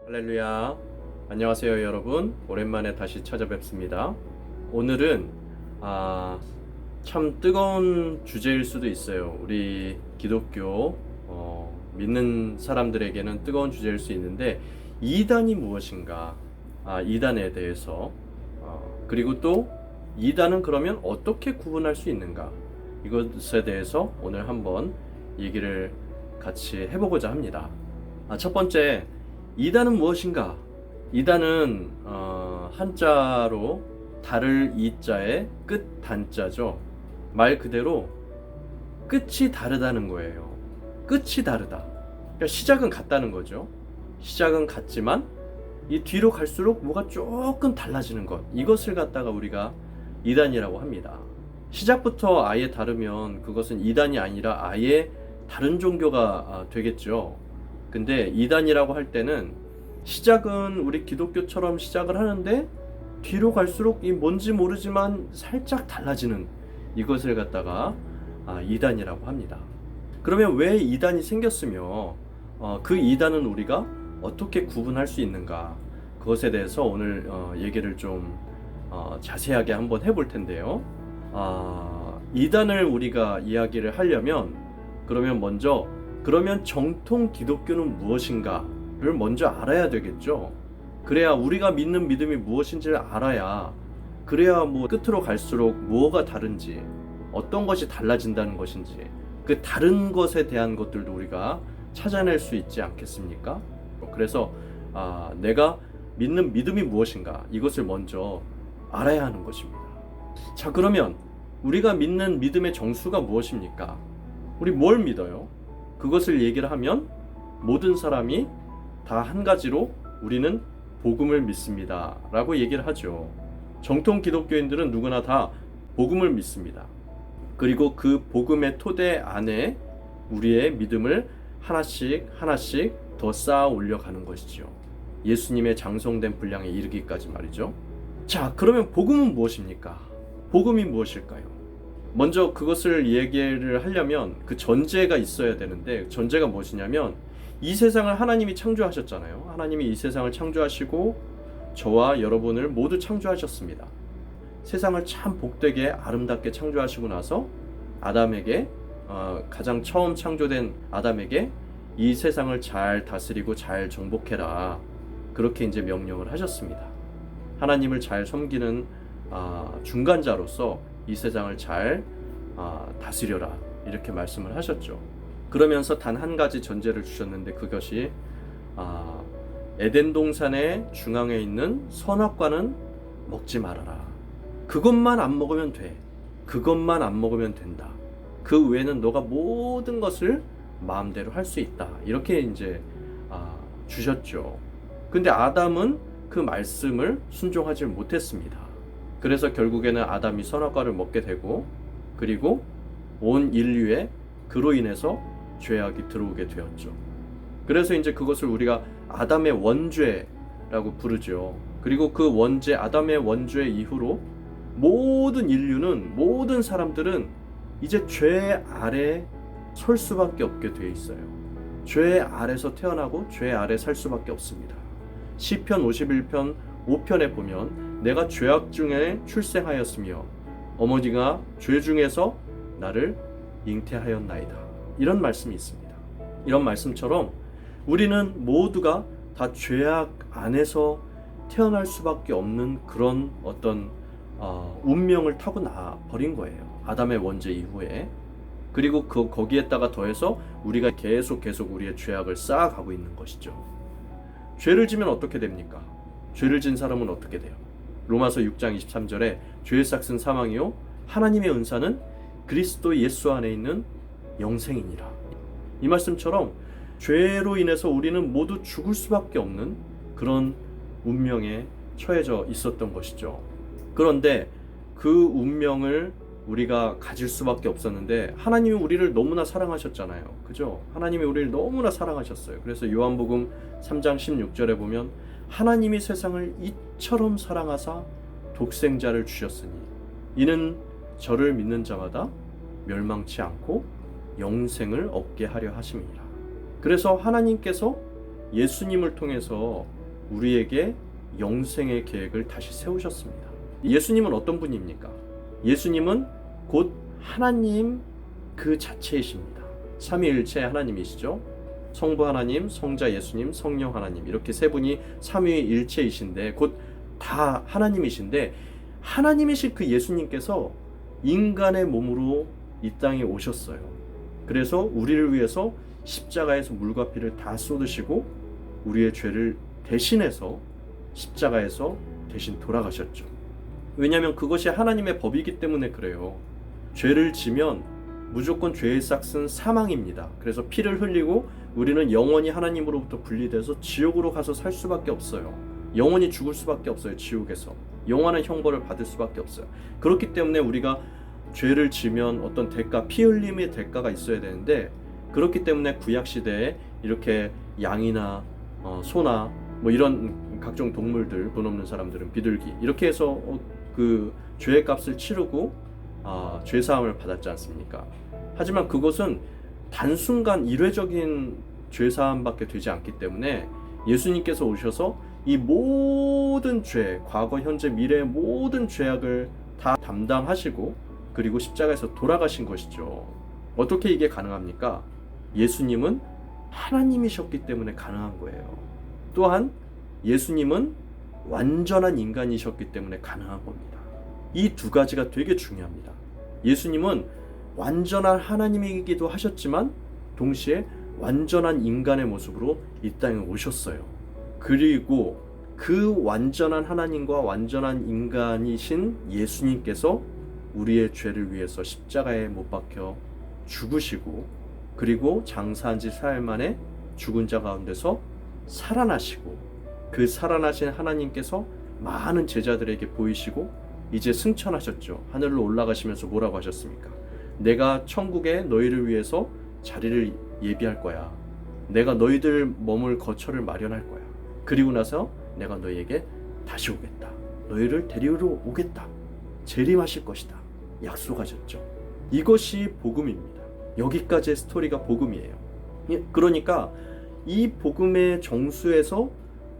할렐루야. 안녕하세요, 여러분. 오랜만에 다시 찾아뵙습니다. 오늘은 참 뜨거운 주제일 수도 있어요. 우리 기독교 믿는 사람들에게는 뜨거운 주제일 수 있는데, 이단이 무엇인가? 이단에 대해서 그리고 또 이단은 그러면 어떻게 구분할 수 있는가? 이것에 대해서 오늘 한번 얘기를 같이 해보고자 합니다. 첫 번째, 이단은 무엇인가? 이단은 한자로 다를 이자의 끝 단자죠. 말 그대로 끝이 다르다는 거예요. 끝이 다르다. 그러니까 시작은 같다는 거죠. 시작은 같지만 이 뒤로 갈수록 뭐가 조금 달라지는 것. 이것을 갖다가 우리가 이단이라고 합니다. 시작부터 아예 다르면 그것은 이단이 아니라 아예 다른 종교가 되겠죠. 근데 이단이라고 할 때는 시작은 우리 기독교처럼 시작을 하는데 뒤로 갈수록 이 뭔지 모르지만 살짝 달라지는 이것을 갖다가 이단이라고 합니다. 그러면 왜 이단이 생겼으며 그 이단은 우리가 어떻게 구분할 수 있는가? 그것에 대해서 오늘 얘기를 좀 자세하게 한번 해볼 텐데요. 이단을 우리가 이야기를 하려면 그러면 정통 기독교는 무엇인가를 먼저 알아야 되겠죠. 그래야 우리가 믿는 믿음이 무엇인지를 알아야, 그래야 뭐 끝으로 갈수록 뭐가 다른지, 어떤 것이 달라진다는 것인지, 그 다른 것에 대한 것들도 우리가 찾아낼 수 있지 않겠습니까? 그래서 내가 믿는 믿음이 무엇인가, 이것을 먼저 알아야 하는 것입니다. 자, 그러면 우리가 믿는 믿음의 정수가 무엇입니까? 우리 뭘 믿어요? 그것을 얘기를 하면 모든 사람이 다 한 가지로 우리는 복음을 믿습니다 라고 얘기를 하죠. 정통 기독교인들은 누구나 다 복음을 믿습니다. 그리고 그 복음의 토대 안에 우리의 믿음을 하나씩 더 쌓아 올려가는 것이죠. 예수님의 장성된 분량에 이르기까지 말이죠. 자, 그러면 복음은 무엇입니까? 복음이 무엇일까요? 먼저 그것을 얘기를 하려면 그 전제가 있어야 되는데, 전제가 무엇이냐면 이 세상을 하나님이 창조하셨잖아요. 하나님이 이 세상을 창조하시고 저와 여러분을 모두 창조하셨습니다. 세상을 참 복되게 아름답게 창조하시고 나서 아담에게, 가장 처음 창조된 아담에게 이 세상을 잘 다스리고 잘 정복해라, 그렇게 이제 명령을 하셨습니다. 하나님을 잘 섬기는 중간자로서 이 세상을 잘 다스려라, 이렇게 말씀을 하셨죠. 그러면서 단 한 가지 전제를 주셨는데, 그것이 에덴 동산의 중앙에 있는 선악과는 먹지 말아라. 그것만 안 먹으면 돼. 그것만 안 먹으면 된다. 그 외에는 너가 모든 것을 마음대로 할 수 있다. 이렇게 이제 주셨죠. 근데 아담은 그 말씀을 순종하지 못했습니다. 그래서 결국에는 아담이 선악과를 먹게 되고, 그리고 온 인류에 그로 인해서 죄악이 들어오게 되었죠. 그래서 이제 그것을 우리가 아담의 원죄라고 부르죠. 그리고 그 원죄, 아담의 원죄 이후로 모든 인류는, 모든 사람들은 이제 죄 아래 설 수밖에 없게 돼 있어요. 죄 아래서 태어나고 죄 아래 살 수밖에 없습니다. 시편 51편 5편에 보면 내가 죄악 중에 출생하였으며 어머니가 죄 중에서 나를 잉태하였나이다, 이런 말씀이 있습니다. 이런 말씀처럼 우리는 모두가 다 죄악 안에서 태어날 수밖에 없는 그런 어떤 운명을 타고 나버린 거예요. 아담의 원죄 이후에. 그리고 거기에다가 더해서 우리가 계속 우리의 죄악을 쌓아가고 있는 것이죠. 죄를 지면 어떻게 됩니까? 죄를 진 사람은 어떻게 돼요? 로마서 6장 23절에 죄의 삭은 사망이요 하나님의 은사는 그리스도 예수 안에 있는 영생이니라. 이 말씀처럼 죄로 인해서 우리는 모두 죽을 수밖에 없는 그런 운명에 처해져 있었던 것이죠. 그런데 그 운명을 우리가 가질 수밖에 없었는데, 하나님이 우리를 너무나 사랑하셨잖아요. 그죠? 하나님이 우리를 너무나 사랑하셨어요. 그래서 요한복음 3장 16절에 보면 하나님이 세상을 이처럼 사랑하사 독생자를 주셨으니 이는 저를 믿는 자마다 멸망치 않고 영생을 얻게 하려 하심이라. 그래서 하나님께서 예수님을 통해서 우리에게 영생의 계획을 다시 세우셨습니다. 예수님은 어떤 분입니까? 예수님은 곧 하나님 그 자체이십니다. 삼위일체 하나님이시죠. 성부 하나님, 성자 예수님, 성령 하나님, 이렇게 세 분이 삼위일체이신데 곧 다 하나님이신데, 하나님이신 그 예수님께서 인간의 몸으로 이 땅에 오셨어요. 그래서 우리를 위해서 십자가에서 물과 피를 다 쏟으시고 우리의 죄를 대신해서 십자가에서 대신 돌아가셨죠. 왜냐하면 그것이 하나님의 법이기 때문에 그래요. 죄를 지면 무조건 죄의 싹은 사망입니다. 그래서 피를 흘리고 우리는 영원히 하나님으로부터 분리돼서 지옥으로 가서 살 수밖에 없어요. 영원히 죽을 수밖에 없어요. 지옥에서 영원한 형벌을 받을 수밖에 없어요. 그렇기 때문에 우리가 죄를 지면 어떤 대가, 피 흘림의 대가가 있어야 되는데, 그렇기 때문에 구약시대에 이렇게 양이나 소나 뭐 이런 각종 동물들, 돈 없는 사람들은 비둘기, 이렇게 해서 그 죄의 값을 치르고 죄사함을 받았지 않습니까? 하지만 그것은 단순간 일회적인 죄사함밖에 되지 않기 때문에 예수님께서 오셔서 이 모든 죄, 과거, 현재, 미래의 모든 죄악을 다 담당하시고 그리고 십자가에서 돌아가신 것이죠. 어떻게 이게 가능합니까? 예수님은 하나님이셨기 때문에 가능한 거예요. 또한 예수님은 완전한 인간이셨기 때문에 가능한 겁니다. 이 두 가지가 되게 중요합니다. 예수님은 완전한 하나님이기도 하셨지만 동시에 완전한 인간의 모습으로 이 땅에 오셨어요. 그리고 그 완전한 하나님과 완전한 인간이신 예수님께서 우리의 죄를 위해서 십자가에 못 박혀 죽으시고, 그리고 장사한 지 사흘 만에 죽은 자 가운데서 살아나시고, 그 살아나신 하나님께서 많은 제자들에게 보이시고 이제 승천하셨죠. 하늘로 올라가시면서 뭐라고 하셨습니까? 내가 천국에 너희를 위해서 자리를 예비할 거야. 내가 너희들 머물 거처를 마련할 거야. 그리고 나서 내가 너희에게 다시 오겠다. 너희를 데리러 오겠다. 재림하실 것이다. 약속하셨죠. 이것이 복음입니다. 여기까지의 스토리가 복음이에요. 그러니까 이 복음의 정수에서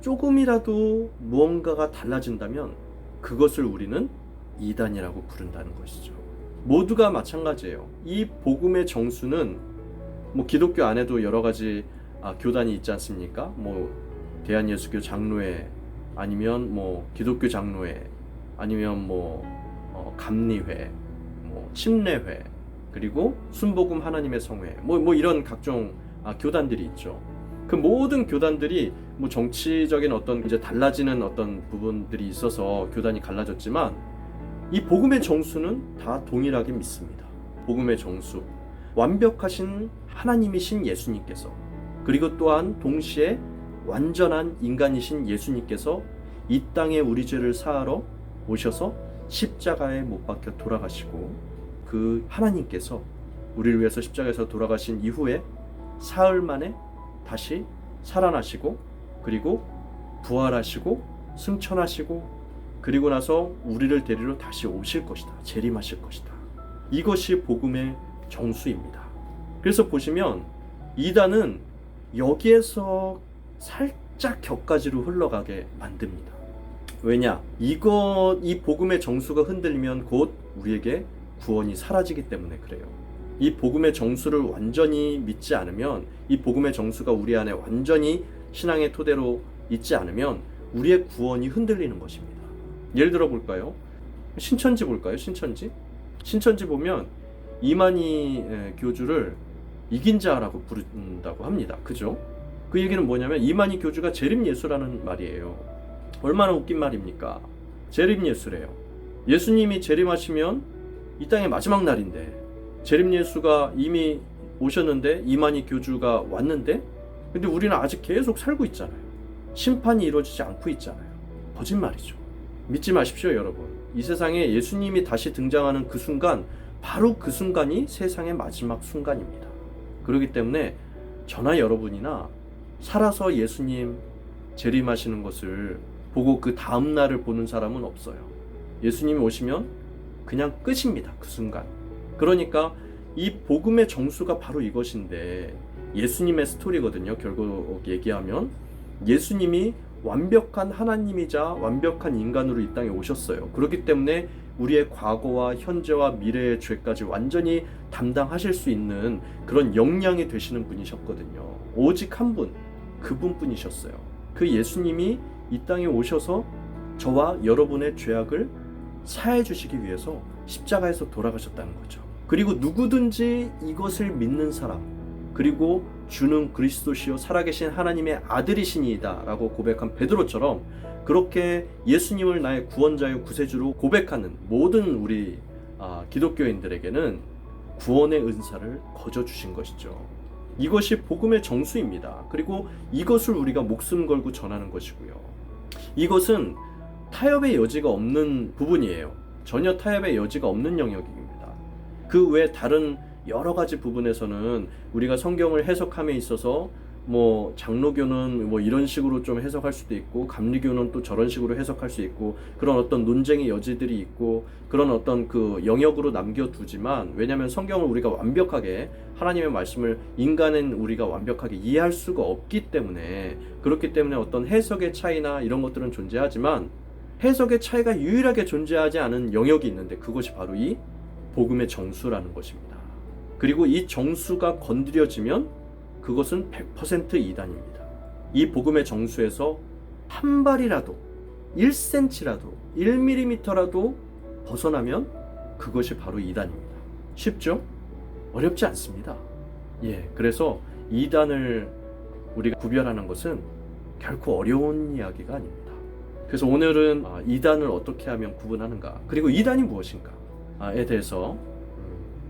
조금이라도 무언가가 달라진다면 그것을 우리는 이단이라고 부른다는 것이죠. 모두가 마찬가지예요. 이 복음의 정수는 뭐 기독교 안에도 여러 가지 교단이 있지 않습니까? 뭐 대한예수교 장로회, 아니면 뭐 기독교 장로회, 아니면 뭐 감리회, 뭐 침례회, 그리고 순복음 하나님의 성회, 뭐 이런 각종 교단들이 있죠. 그 모든 교단들이 뭐 정치적인 어떤 이제 달라지는 어떤 부분들이 있어서 교단이 갈라졌지만 이 복음의 정수는 다 동일하게 믿습니다. 복음의 정수, 완벽하신 하나님이신 예수님께서, 그리고 또한 동시에 완전한 인간이신 예수님께서 이 땅에 우리 죄를 사하러 오셔서 십자가에 못 박혀 돌아가시고, 그 하나님께서 우리를 위해서 십자가에서 돌아가신 이후에 사흘 만에 다시 살아나시고, 그리고 부활하시고 승천하시고, 그리고 나서 우리를 데리러 다시 오실 것이다. 재림하실 것이다. 이것이 복음의 정수입니다. 그래서 보시면 이단은 여기에서 살짝 격가지로 흘러가게 만듭니다. 왜냐? 이 복음의 정수가 흔들리면 곧 우리에게 구원이 사라지기 때문에 그래요. 이 복음의 정수를 완전히 믿지 않으면, 이 복음의 정수가 우리 안에 완전히 신앙의 토대로 있지 않으면 우리의 구원이 흔들리는 것입니다. 예를 들어 볼까요? 신천지 볼까요? 신천지 보면 이만희 교주를 이긴 자라고 부른다고 합니다. 그죠? 그 얘기는 뭐냐면 이만희 교주가 재림예수라는 말이에요. 얼마나 웃긴 말입니까? 재림예수래요. 예수님이 재림하시면 이 땅의 마지막 날인데, 재림예수가 이미 오셨는데 이만희 교주가 왔는데, 근데 우리는 아직 계속 살고 있잖아요. 심판이 이루어지지 않고 있잖아요. 거짓말이죠. 믿지 마십시오, 여러분. 이 세상에 예수님이 다시 등장하는 그 순간, 바로 그 순간이 세상의 마지막 순간입니다. 그렇기 때문에 저나 여러분이나 살아서 예수님 재림하시는 것을 보고 그 다음 날을 보는 사람은 없어요. 예수님이 오시면 그냥 끝입니다. 그 순간. 그러니까 이 복음의 정수가 바로 이것인데, 예수님의 스토리거든요. 결국 얘기하면 예수님이 완벽한 하나님이자 완벽한 인간으로 이 땅에 오셨어요. 그렇기 때문에 우리의 과거와 현재와 미래의 죄까지 완전히 담당하실 수 있는 그런 역량이 되시는 분이셨거든요. 오직 한 분, 그분뿐이셨어요. 그 예수님이 이 땅에 오셔서 저와 여러분의 죄악을 사해 주시기 위해서 십자가에서 돌아가셨다는 거죠. 그리고 누구든지 이것을 믿는 사람, 그리고 주는 그리스도시요 살아계신 하나님의 아들이시니이다 라고 고백한 베드로처럼 그렇게 예수님을 나의 구원자요 구세주로 고백하는 모든 우리 기독교인들에게는 구원의 은사를 거저 주신 것이죠. 이것이 복음의 정수입니다. 그리고 이것을 우리가 목숨 걸고 전하는 것이고요. 이것은 타협의 여지가 없는 부분이에요. 전혀 타협의 여지가 없는 영역입니다. 그 외 다른 여러 가지 부분에서는 우리가 성경을 해석함에 있어서 뭐 장로교는 뭐 이런 식으로 좀 해석할 수도 있고 감리교는 또 저런 식으로 해석할 수 있고 그런 어떤 논쟁의 여지들이 있고 그런 어떤 그 영역으로 남겨두지만, 왜냐하면 성경을 우리가 완벽하게 하나님의 말씀을 인간은 우리가 완벽하게 이해할 수가 없기 때문에, 그렇기 때문에 어떤 해석의 차이나 이런 것들은 존재하지만 해석의 차이가 유일하게 존재하지 않은 영역이 있는데 그것이 바로 이 복음의 정수라는 것입니다. 그리고 이 정수가 건드려지면 그것은 100% 이단입니다. 이 복음의 정수에서 한 발이라도 1cm라도 1mm라도 벗어나면 그것이 바로 이단입니다. 쉽죠? 어렵지 않습니다. 그래서 이단을 우리가 구별하는 것은 결코 어려운 이야기가 아닙니다. 그래서 오늘은 이단을 어떻게 하면 구분하는가, 그리고 이단이 무엇인가에 대해서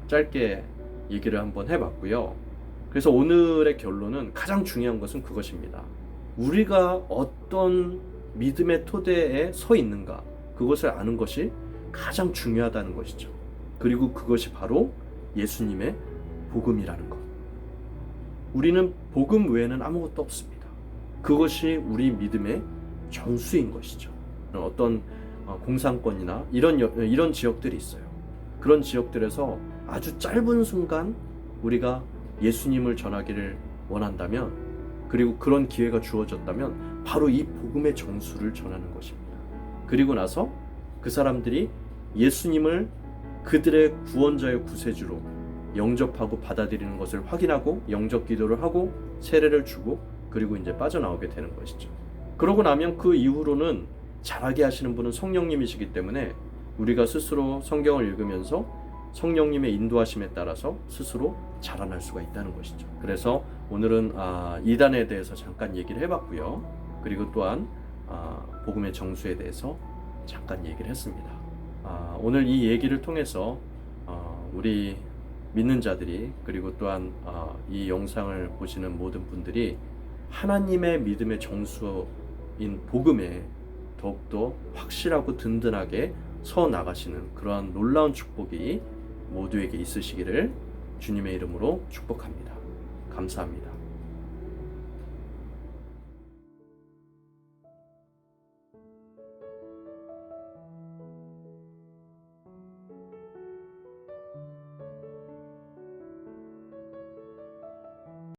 짧게 얘기를 한번 해봤고요. 그래서 오늘의 결론은 가장 중요한 것은 그것입니다. 우리가 어떤 믿음의 토대에 서 있는가, 그것을 아는 것이 가장 중요하다는 것이죠. 그리고 그것이 바로 예수님의 복음이라는 것. 우리는 복음 외에는 아무것도 없습니다. 그것이 우리 믿음의 정수인 것이죠. 어떤 공산권이나 이런 지역들이 있어요. 그런 지역들에서 아주 짧은 순간 우리가 예수님을 전하기를 원한다면, 그리고 그런 기회가 주어졌다면 바로 이 복음의 정수를 전하는 것입니다. 그리고 나서 그 사람들이 예수님을 그들의 구원자의 구세주로 영접하고 받아들이는 것을 확인하고 영접 기도를 하고 세례를 주고 그리고 이제 빠져나오게 되는 것이죠. 그러고 나면 그 이후로는 잘하게 하시는 분은 성령님이시기 때문에 우리가 스스로 성경을 읽으면서 성령님의 인도하심에 따라서 스스로 자라날 수가 있다는 것이죠. 그래서 오늘은 이단에 대해서 잠깐 얘기를 해봤고요. 그리고 또한 복음의 정수에 대해서 잠깐 얘기를 했습니다. 오늘 이 얘기를 통해서 우리 믿는 자들이, 그리고 또한 이 영상을 보시는 모든 분들이 하나님의 믿음의 정수인 복음에 더욱더 확실하고 든든하게 서 나가시는 그러한 놀라운 축복이 모두에게 있으시기를 주님의 이름으로 축복합니다. 감사합니다.